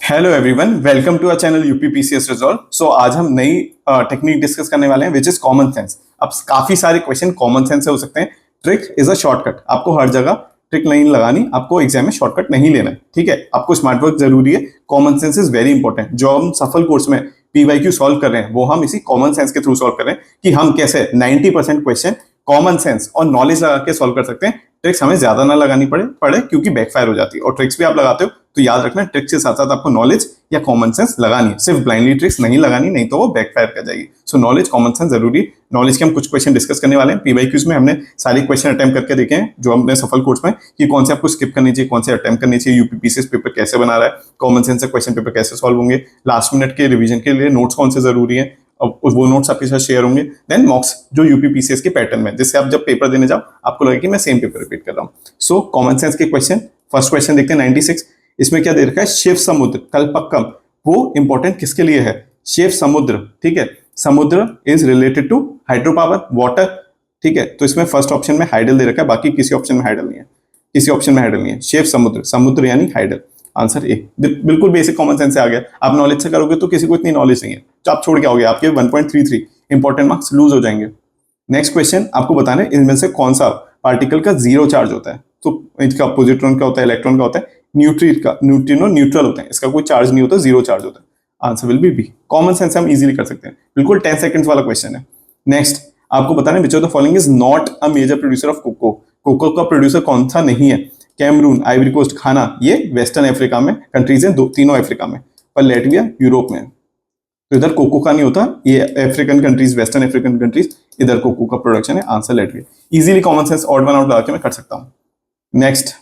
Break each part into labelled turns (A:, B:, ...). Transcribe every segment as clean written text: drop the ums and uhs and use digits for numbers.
A: Hello everyone, welcome to our channel UPPCS resolve. So आज हम नई टेक्निक डिस्कस करने वाले हैं विच इज कॉमन सेंस। अब काफी सारे क्वेश्चन कॉमन सेंस से हो सकते हैं। Trick is a shortcut. आपको हर जगह ट्रिक नहीं लगानी, आपको एग्जाम में शॉर्टकट नहीं लेना है, ठीक है। आपको स्मार्ट वर्क जरूरी है। Common sense is very important. जो हम सफल कोर्स में पीवाईक्यू सॉल्व कर रहे हैं वो हम इसी कॉमन सेंस के थ्रू सॉल्व कर रहे हैं कि हम कैसे 90% क्वेश्चन कॉमन सेंस और नॉलेज लगा के सॉल्व कर सकते हैं। ट्रिक्स हमें ज्यादा ना लगानी पड़े क्योंकि बैकफायर हो जाती है। और ट्रिक्स भी आप लगाते हो तो याद रखना, ट्रिक्स के साथ साथ आपको नॉलेज या कॉमन सेंस लगानी है। सिर्फ ब्लाइंडली ट्रिक्स नहीं लगानी, नहीं तो वो बैकफायर कर जाएगी। सो नॉलेज, कॉमन सेंस जरूरी। नॉलेज के हम कुछ क्वेश्चन डिस्कस करने वाले हैं। पीवाईक्यूज में हमने सारे क्वेश्चन अटेम्प्ट करके देखे हैं जो हमने सफल कोर्स में, कि कौन से आपको स्किप करनी चाहिए, कौन से अटेम्प्ट करनी चाहिए, यूपीपीसीएस पेपर कैसे बना रहा है, कॉमन सेंस से क्वेश्चन पेपर कैसे सॉल्व होंगे, लास्ट मिनट के रिवीजन के लिए नोट्स कौन से जरूरी है, अब वो नोट्स आपके साथ शेयर होंगे। देन मॉक्स जो यूपीपीसीएस के पैटर्न में, जिससे आप जब पेपर देने जाओ आपको लगे कि मैं सेम पेपर रिपीट कर रहा हूँ। सो कॉमन सेंस के क्वेश्चन, फर्स्ट क्वेश्चन देखते हैं 96। इसमें क्या दे रखा है? शिव समुद्र कल्पक्कम। वो इंपॉर्टेंट किसके लिए है? शिव समुद्र, ठीक है। Samudra is related to hydro power, water, ठीक है। तो इसमें फर्स्ट ऑप्शन में हाइडल दे रखा है, बाकी किसी ऑप्शन में हाइडल नहीं है, किसी ऑप्शन में हाइडल नहीं है। शिव समुद्र, समुद्र यानी हाइडल। Answer A. बिल्कुल बेसिक कॉमन सेंस से आ गया। आप नॉलेज से करोगे तो किसी को इतनी नॉलेज नहीं है तो आप छोड़ के आओगे, आपके 1.33 इंपॉर्टेंट मार्क्स लूज हो जाएंगे। नेक्स्ट क्वेश्चन आपको बताना है इनमें से कौन सा पार्टिकल का जीरो चार्ज होता है। तो इसका पॉजिट्रॉन का होता है, इलेक्ट्रॉन का होता है, न्यूट्रिनो न्यूट्रल होते हैं, इसका कोई चार्ज नहीं होता, जीरो चार्ज होता है। Answer will be B. Common sense हम इजीली कर सकते हैं, बिल्कुल 10 सेकंड्स वाला क्वेश्चन है। नेक्स्ट आपको बताना है which of the following is not a major producer of cocoa. Cocoa का प्रोड्यूसर कौन सा नहीं है? कैमरून, आइवरी कोस्ट, घाना, ये वेस्टर्न अफ्रीका में कंट्रीज हैं, तीनों अफ्रीका में, पर लेटविया यूरोप में। तो इधर कोको का नहीं होता, ये African countries, western African countries, इधर कोको का प्रोडक्शन है। Answer Latvia. Easily common sense odd one out लगा के मैं कर सकता हूँ। नेक्स्ट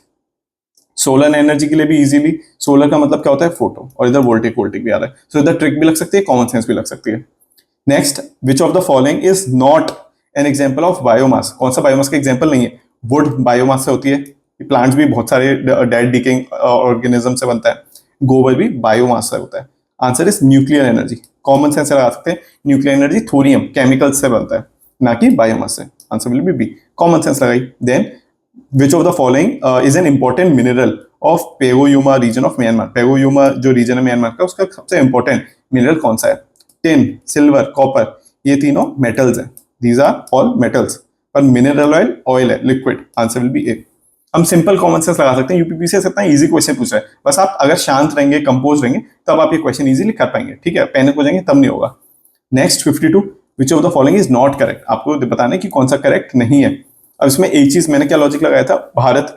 A: सोलर एनर्जी के लिए भी इजीली, सोलर का मतलब क्या होता है? फोटो, और इधर वोल्टेक भी आ रहा है। सो इधर ट्रिक भी लग सकती है, कॉमन सेंस भी लग सकती है। Next, which of the following is not an example of biomass. कौन सा बायोमास का एग्जाम्पल नहीं है? वुड बायोमास से होती है, प्लांट्स भी बहुत सारे डेड डिकेइंग ऑर्गेनिज्म से बनता है, गोबर भी बायोमास से होता है। Answer is nuclear energy. Common sense लगा सकते हैं, न्यूक्लियर एनर्जी थोरियम केमिकल्स से बनता है, ना कि बायोमास से। Answer will be B. Common sense लगाई। Then which of the following is an important mineral of Pegu Yoma region of Myanmar. Pegu Yoma जो रीजन है म्यांमार का, उसका सबसे इंपॉर्टेंट मिनरल कौन सा है? टिन, सिल्वर, कॉपर, ये तीनों मेटल्स हैं। These are all metals. पर मिनरल ऑयल ऑयल है, liquid. Answer will be A. हम सिंपल कॉमन सेंस लगा सकते हैं। यूपीपीसीएस से इतना इजी क्वेश्चन पूछ रहा है, बस आप अगर शांत रहेंगे, कंपोज रहेंगे, तब आप ये क्वेश्चन इजीली कर पाएंगे, ठीक है। पैनिक हो जाएंगे तब नहीं होगा। Next 52, which of the following is not correct. आपको बताना है कि कौन सा करेक्ट नहीं है। अब इसमें एक चीज मैंने क्या लॉजिक लगाया था, भारत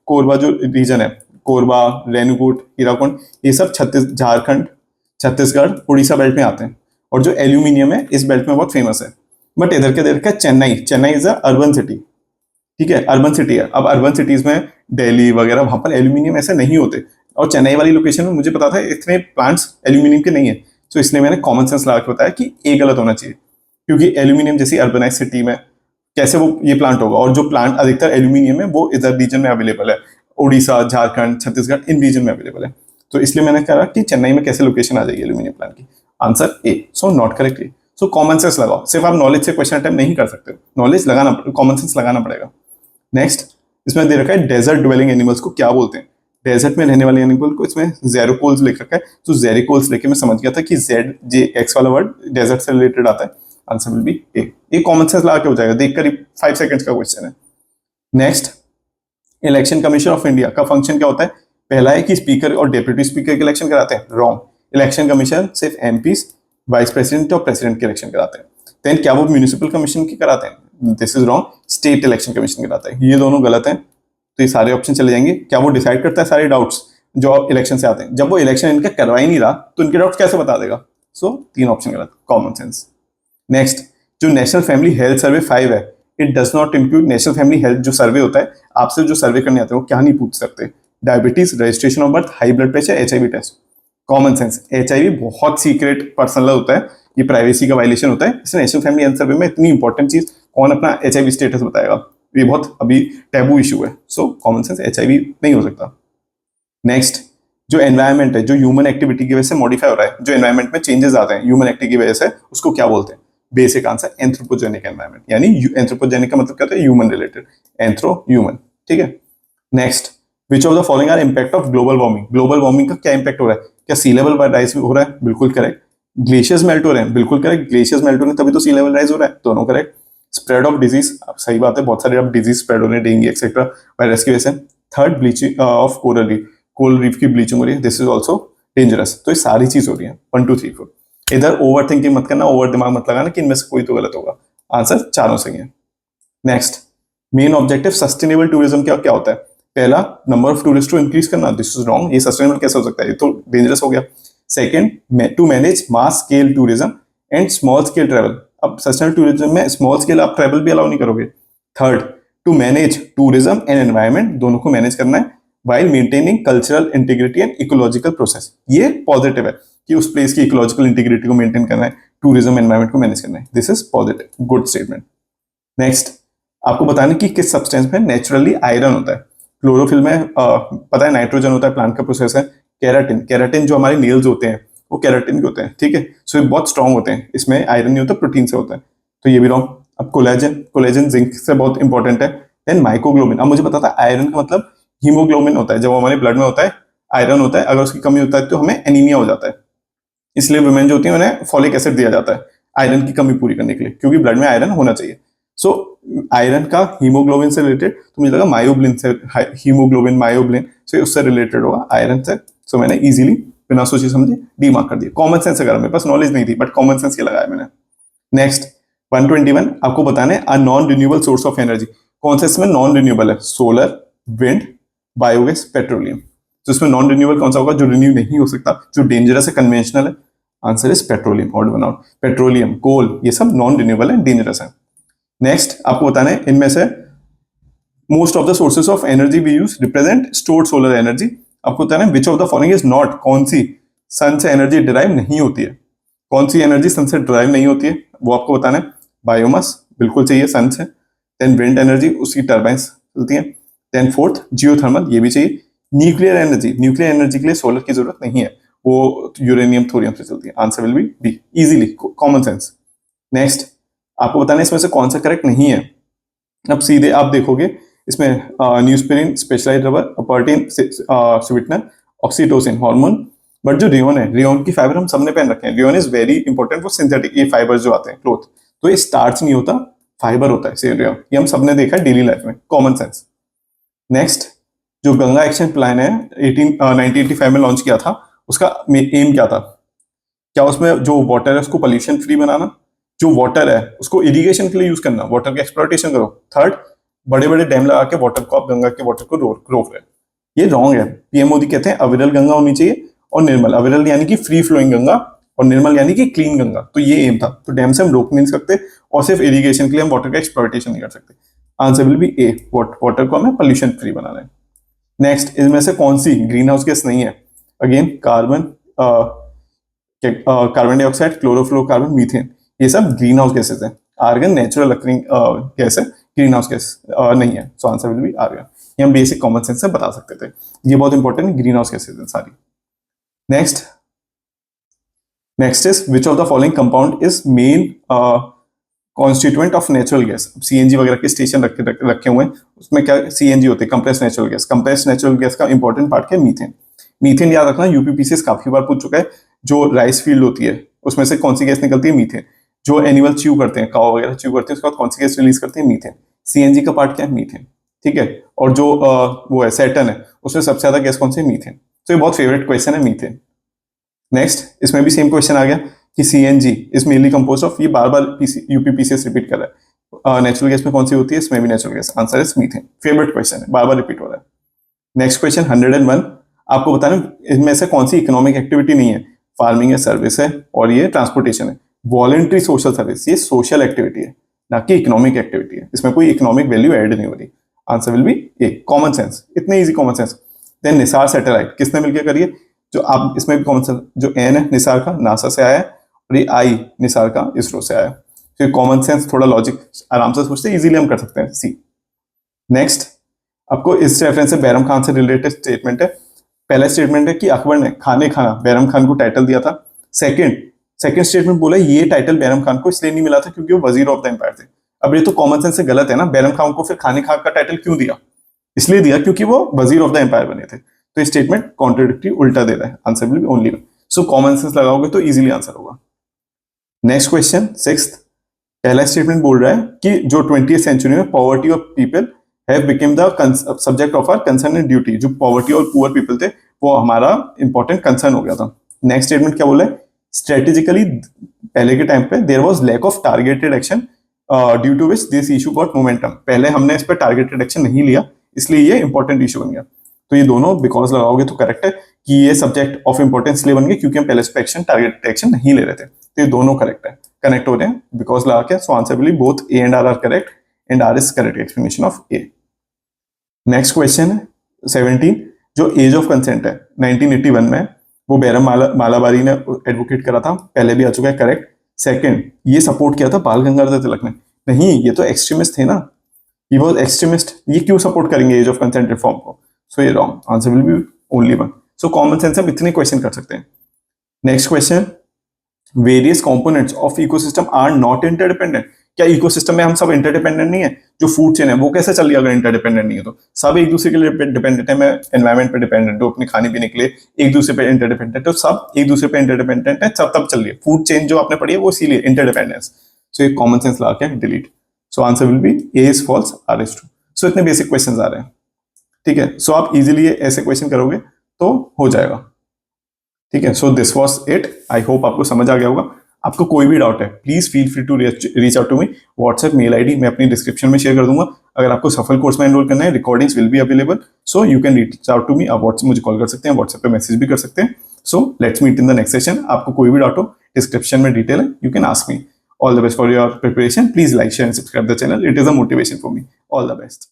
A: कोरबा जो रीजन है, कोरबा, रेणुकूट, हीराकुंड, ये सब झारखंड, छत्तीसगढ़, उड़ीसा बेल्ट में आते हैं। और जो एल्यूमिनियम है इस बेल्ट में बहुत फेमस है। बट इधर के देखा Chennai, Chennai is a urban city, ठीक है, अर्बन सिटी है। अब अर्बन सिटीज में दिल्ली वगैरह, वहां पर एल्यूमिनियम ऐसे नहीं होते। और चेन्नई वाली लोकेशन में मुझे पता था इतने प्लांट्स एल्यूमिनियम के नहीं है। तो इसलिए मैंने कॉमन सेंस लगा के बताया कि ए गलत होना चाहिए, क्योंकि एल्यूमिनियम जैसी अर्बनाइज सिटी में कैसे वो ये प्लांट होगा। और जो प्लांट अधिकतर एल्यूमिनियम है वो इधर रीजन में अवेलेबल है, उड़ीसा, झारखंड, छत्तीसगढ़, इन रीजन में अवेलेबल है। तो इसलिए मैंने कहा कि चेन्नई में कैसे लोकेशन आ जाएगी एल्यूमिनियम प्लांट की। Answer A. So not correct A. So common sense लगाओ। सिर्फ आप नॉलेज से क्वेश्चन अटेम्प्ट नहीं कर सकते, नॉलेज लगाना, कॉमन सेंस लगाना पड़ेगा। नेक्स्ट, इसमें दे रखा है डेजर्ट ड्वेलिंग एनिमल्स को क्या बोलते हैं। डेजर्ट में रहने वाले एनिमल को इसमें जेरोकोल्स लिख रखा है। तो जेरिकोल्स लेके मैं समझ गया था कि जेड जे एक्स वाला वर्ड डेजर्ट से रिलेटेड आता है। आंसर विल बी ए। ये कॉमन सेंस लगा के हो जाएगा, देख कर ही 5 सेकंड्स का क्वेश्चन है। Next, election commission of India का फंक्शन क्या होता है? पहला है कि स्पीकर और डेप्यूटी स्पीकर के इलेक्शन कराते हैं, रॉन्ग। इलेक्शन कमीशन सिर्फ एमपीज, वाइस प्रेसिडेंट और प्रेसिडेंट के इलेक्शन कराते हैं। देन क्या वो म्यूनिसिपल कमीशन की कराते हैं? This is wrong. State election commission कराता है। ये दोनों गलत हैं, तो ये सारे ऑप्शन चले जाएंगे। क्या वो डिसाइड करता है सारे डाउट्स जो इलेक्शन से आते हैं? जब वो इलेक्शन इनका करवा ही नहीं रहा तो इनके डाउट्स कैसे बता देगा? सो 3 ऑप्शन गलत, कॉमन सेंस। नेक्स्ट, जो नेशनल फैमिली हेल्थ सर्वे 5 है, it does not include national family health जो सर्वे होता है, आपसे जो सर्वे करने आते हैं वो क्या नहीं पूछ सकते? Diabetes, registration of birth, high blood pressure, HIV test. Common sense, HIV बहुत सीक्रेट पर्सनल होता है, ये प्राइवेसी का वायलेशन होता है। इसलिए नेशनल फैमिली हेल्थ सर्वे में इतनी इंपॉर्टेंट चीज, कौन अपना एचआईवी स्टेटस बताएगा? ये बहुत अभी टैबू इशू है। सो कॉमन सेंस, एचआईवी नहीं हो सकता। नेक्स्ट, जो एनवायरमेंट है, जो ह्यूमन एक्टिविटी की वजह से मॉडिफाई हो रहा है, जो एनवायरमेंट में चेंजेस आते हैं ह्यूमन एक्टिविटी की वजह से, उसको क्या बोलते हैं? Basic answer anthropogenic environment. यानी एंथ्रोपोजेनिक का मतलब क्या होता है? ह्यूमन रिलेटेड, एंथ्रो ह्यूमन, ठीक है। Next, which of the following are impact of global warming, global warming का क्या इम्पैक्ट हो रहा है, क्या सी लेवल राइज हो रहा है, बिल्कुल करेक्ट। ग्लेशियर्स मेल्ट हो रहे हैं, बिल्कुल करेक्ट, ग्लेशियर्स मेल्ट हो रहे हैं तभी तो सी लेवल राइज हो रहा है, दोनों करेक्ट। स्प्रेड ऑफ डिजीज, सही बात है, बहुत सारे अब डिजीज स्प्रेड हो रहे हैं, डेंगू एक्सेट्रा वायरस की वजह से। Third, bleaching of coral reef, coral reef की ब्लीचिंग हो रही है, दिस इज ऑल्सो डेंजरस। तो ये सारी चीज हो रही है, 1 2 3 4। इधर ओवर थिंकिंग मत करना, ओवर दिमाग मत लगाना कि इनमें से कोई तो गलत होगा, आंसर चारों सही है। Next, main objective sustainable tourism क्या क्या होता है, पहला नंबर ऑफ टूरिस्ट को इंक्रीज करना, दिस इज रॉन्ग, ये सस्टेनेबल कैसे हो सकता है, ये तो डेंजरस हो गया। Second, to manage mass scale tourism and small scale travel, अब सस्टेनेबल टूरिज्म में स्मॉल स्केल आप ट्रेवल भी अलाउ नहीं करोगे। Third, to manage tourism and environment, दोनों को मैनेज करना है while maintaining cultural integrity and ecological process, ये पॉजिटिव है कि उस प्लेस की इकोलॉजिकल इंटीग्रिटी को मेंटेन करना है, टूरिज्म एनवायरमेंट को मैनेज करना है, this is positive, good statement. Next, आपको बताना कि किस सब्सटेंस में नेचुरली आयरन होता है, क्लोरोफिल में पता है नाइट्रोजन होता है, प्लांट का प्रोसेस है। केराटिन, केराटिन जो हमारे नेल्स होते हैं वो केराटिन के होते हैं, ठीक है, सो ये बहुत स्ट्रांग होते हैं, इसमें आयरन नहीं होता, प्रोटीन से होता है, तो ये भी रॉन्ग। अब कोलेजन, कोलेजन जिंक से बहुत इंपॉर्टेंट है। देन माइक्रोग्लोबिन, अब मुझे पता था आयरन का मतलब हीमोग्लोबिन होता है, जब हमारे ब्लड में होता है आयरन होता है, अगर उसकी कमी होता है तो हमें एनीमिया हो जाता है, इसलिए वुमेन जो होती है उन्हें फॉलिक एसिड दिया जाता है आयरन की कमी पूरी करने के लिए, क्योंकि ब्लड में आयरन होना चाहिए। सो आयरन का हीमोग्लोबिन से रिलेटेड, तो मुझे लगा मायोग्लिन से, हीमोग्लोबिन मायोग्लिन से उससे रिलेटेड होगा आयरन से, सो मैंने इजीली बिना सोचे समझे डी मार्क कर दिया। कॉमन सेंस अगर मेरे पास नॉलेज नहीं थी बट कॉमन सेंस के लगाया मैंने। नेक्स्ट 121, आपको बताने a non renewable source of energy, कौन सा इसमें नॉन रिन्यूएबल है, सोलर, विंड, बायोगैस, पेट्रोलियम, तो इसमें नॉन रिन्यूएबल कौन सा होगा जो रिन्यू नहीं हो सकता, जो डेंजरस है, कन्वेंशनल है, answer is petroleum, odd one out, petroleum, coal, ये सब नॉन रिन्यूएबल है, डेंजरस है। नेक्स्ट आपको बताना है इनमें से most of the sources of energy we use represent stored solar energy, आपको बताना है which of the following is not, कौन सी सन से एनर्जी डिराइव नहीं होती है, कौन सी एनर्जी सन से डिराइव नहीं होती है, वो आपको बताना है। बायोमास बिल्कुल चाहिए सन से, देन विंड एनर्जी, उसकी टर्बाइंस चलती हैं, देन फोर्थ जियोथर्मल, ये भी चाहिए। न्यूक्लियर एनर्जी, न्यूक्लियर एनर्जी के लिए सोलर की जरूरत नहीं है, वो यूरेनियम थोरियम से चलती है, answer will be B, easily, common sense. Next आपको बताना है इसमें से कौन सा करेक्ट नहीं है, अब सीधे आप देखोगे इसमें न्यूस्पेरिन, स्पेशलाइज्ड रबर, अपॉर्टिन स्वीटनर, ऑक्सीटोसिन हार्मोन, बट जो रेयोन है, रेयोन की फाइबर हम सबने पहन रखे हैं, rayon is very important for synthetic, ये फाइबर जो आते हैं क्लोथ, तो ये स्टार्च नहीं होता, फाइबर होता है सेम रेयोन, ये हम सबने देखा है डेली लाइफ में, कॉमन सेंस। नेक्स्ट, जो गंगा एक्शन प्लान है 1985 में लॉन्च किया था, उसका एम क्या था, क्या उसमें जो वाटर है उसको पोल्यूशन फ्री बनाना, जो वाटर है उसको इरिगेशन के लिए यूज करना, वाटर का एक्सप्लॉयटेशन करो। थर्ड, बड़े बड़े डैम लगा के वाटर को, आप गंगा के वाटर को रोक रहे हैं, ये रॉन्ग है। पीएम मोदी कहते हैं अविरल गंगा होनी चाहिए और निर्मल, अविरल यानी कि फ्री फ्लोइंग गंगा और निर्मल यानी कि क्लीन गंगा, तो ये एम था, तो डैम से हम रोक नहीं सकते और सिर्फ इरिगेशन के लिए हम वाटर का एक्सप्लॉयटेशन नहीं कर सकते, answer will be A, water को हमें पोल्यूशन फ्री बनाना है। नेक्स्ट, इनमें से कौन सी ग्रीन हाउस गैस नहीं है, again carbon, carbon dioxide, chlorofluorocarbon, methane, ये सब ग्रीन हाउस गैसेस हैं। आर्गन नेचुरल अकरिंग गैस है, ग्रीन हाउस गैस नहीं है, so answer will be argon, ये हम बेसिक कॉमन सेंस से बता सकते थे, ये बहुत इंपॉर्टेंट है, ग्रीन हाउस गैसेस हैं सारी। Next, next is which of the following compound is main constituent of natural gas, CNG वगैरह के स्टेशन रखे हुए हैं, उसमें क्या सीएनजी होते हैं, compressed natural gas, compressed natural gas का इंपॉर्टेंट पार्ट क्या है, मीथेन। मीथेन याद रखना, यूपीपीसीएस काफी बार पूछ चुका है, जो राइस फील्ड होती है उसमें से कौन सी गैस निकलती है, मीथेन। जो एनिमल च्यू करते हैं, काव वगैरह च्यू करते हैं, उसके बाद कौन सी गैस रिलीज करते हैं, मीथेन। सीएनजी का पार्ट क्या है, मीथेन, ठीक है, और जो वो है सैटर्न है, उसमें सबसे ज्यादा गैस कौन सी, मीथेन, तो ये बहुत फेवरेट क्वेश्चन है मीथेन। नेक्स्ट, इसमें भी सेम क्वेश्चन आ गया कि CNG is mainly compose of, ये बार बार यूपीपीसीएस रिपीट कर रहा है, नेचुरल गैस में कौन सी होती है, इसमें भी natural gas, answer is methane, favourite question है, बार बार रिपीट हो रहा है। नेक्स्ट क्वेश्चन 101, आपको बताना इनमें से कौन सी इकोनॉमिक एक्टिविटी नहीं है, फार्मिंग है, सर्विस है और ये ट्रांसपोर्टेशन है। वॉलेंट्री सोशल सर्विस, ये सोशल एक्टिविटी है ना कि इकोनॉमिक एक्टिविटी है, इसमें कोई इकोनॉमिक वैल्यू ऐड नहीं हो रही, answer will be A, common sense, इतने easy common sense. Then NISAR satellite किसने मिलकर करी है, जो आप इसमें भी कॉमन सेंस, जो एन है निसार का नासा से आया है और ये आई निसार का इसरो से आया है, तो कॉमन सेंस, थोड़ा लॉजिक आराम से सोचते इजीली हम कर सकते हैं, सी। नेक्स्ट, आपको इस रेफरेंस से बैरम खान से रिलेटेड स्टेटमेंट है, पहला स्टेटमेंट है कि अकबर ने खाने खाना बैरम खान को टाइटल दिया था। सेकंड स्टेटमेंट बोला ये टाइटल बैरम खान को इसलिए नहीं मिला था क्योंकि वो वजीर ऑफ द एम्पायर थे। अब ये तो कॉमन सेंस से गलत है ना, बैरम खान को फिर खाने खा का टाइटल क्यों दिया, इसलिए दिया क्योंकि वो वजीर ऑफ द एम्पायर बने थे। तो ये स्टेटमेंट कॉन्ट्रोडिक्टरी उल्टा दे रहा है, answer will be only one. So common sense लगाओगे तो इजीली आंसर होगा। नेक्स्ट क्वेश्चन 6th, पहला स्टेटमेंट बोल रहा है कि जो 20th सेंचुरी में poverty of people have become the subject of our concern and duty, जो पॉवर्टी और पुअर पीपल थे वो हमारा इंपॉर्टेंट कंसर्न हो गया था। नेक्स्ट स्टेटमेंट क्या बोला है, स्ट्रेटेजिकली पहले के टाइम पे there was lack of targeted action due to which this issue got momentum, पहले हमने इस पर टारगेटेड एक्शन नहीं लिया इसलिए ये इंपॉर्टेंट इशू बन गया। तो ये दोनों बिकॉज लगाओगे तो करेक्ट है कि ये सब्जेक्ट ऑफ इंपॉर्टेंस इसलिए बन गया क्योंकि हम पहले इस पर एक्शन टारगेटेड एक्शन नहीं ले रहे थे। तो ये दोनों करेक्ट है, कनेक्ट हो रहे हैं बिकॉज लगा के। So answer will be both A and R correct and R is correct explanation of A. Next question है 17, जो एज ऑफ कंसेंट है 1981 में वो बैरम मालाबारी ने एडवोकेट करा था, पहले भी आ चुका है, करेक्ट। सेकंड, ये सपोर्ट किया था बाल गंगाधर तिलक ने, नहीं ये तो एक्सट्रीमिस्ट थे ना, ये वाज एक्सट्रीमिस्ट, ये क्यों सपोर्ट करेंगे एज ऑफ कंसेंट रिफॉर्म को। सो ये wrong, answer will be only one. So common sense हम इतने क्वेश्चन कर सकते हैं। Next question, various components of ecosystem are not interdependent, क्या इकोसिस्टम में हम सब इंटरडिपेंडेंट नहीं है। जो फूड चेन है वो कैसे चल रही है अगर इंटरडिपेंडेंट नहीं है, तो सब एक दूसरे के लिए डिपेंडेंट है। मैं एनवायरमेंट पे डिपेंडेंट हूँ, अपने खाने पीने के लिए एक दूसरे पे इंटरडिपेंडेंट है, तो सब एक दूसरे पे इंटरडिपेंडेंट है, सब तब चल रही है। फूड चेन जो आपने पढ़ी है वो इसीलिए इंटरडिपेंडेंस। सो ये कॉमन सेंस लगा के delete. So answer will be A is false, R is true. So इतने बेसिक क्वेश्चंस आ रहे हैं, ठीक है। सो आप इजीली ऐसे क्वेश्चन करोगे तो हो जाएगा, ठीक है। So this was it, I hope आपको समझ आ गया होगा। आपको कोई भी डाउट है please feel free to reach out to me. WhatsApp mail ID मैं अपनी डिस्क्रिप्शन में शेयर कर दूंगा। अगर आपको सफल कोर्स में एनरोल करना है, recordings will be available, so you can reach out to me. आप व्हाट्सएप मुझे कॉल कर सकते हैं, व्हाट्सएप पे मैसेज भी कर सकते हैं। So let's meet in the next session. आपको कोई भी डाउट हो डिस्क्रिप्शन में डिटेल है, you can ask me. All the best for your preparation, please like share and subscribe the channel, it is a motivation for me. All the best.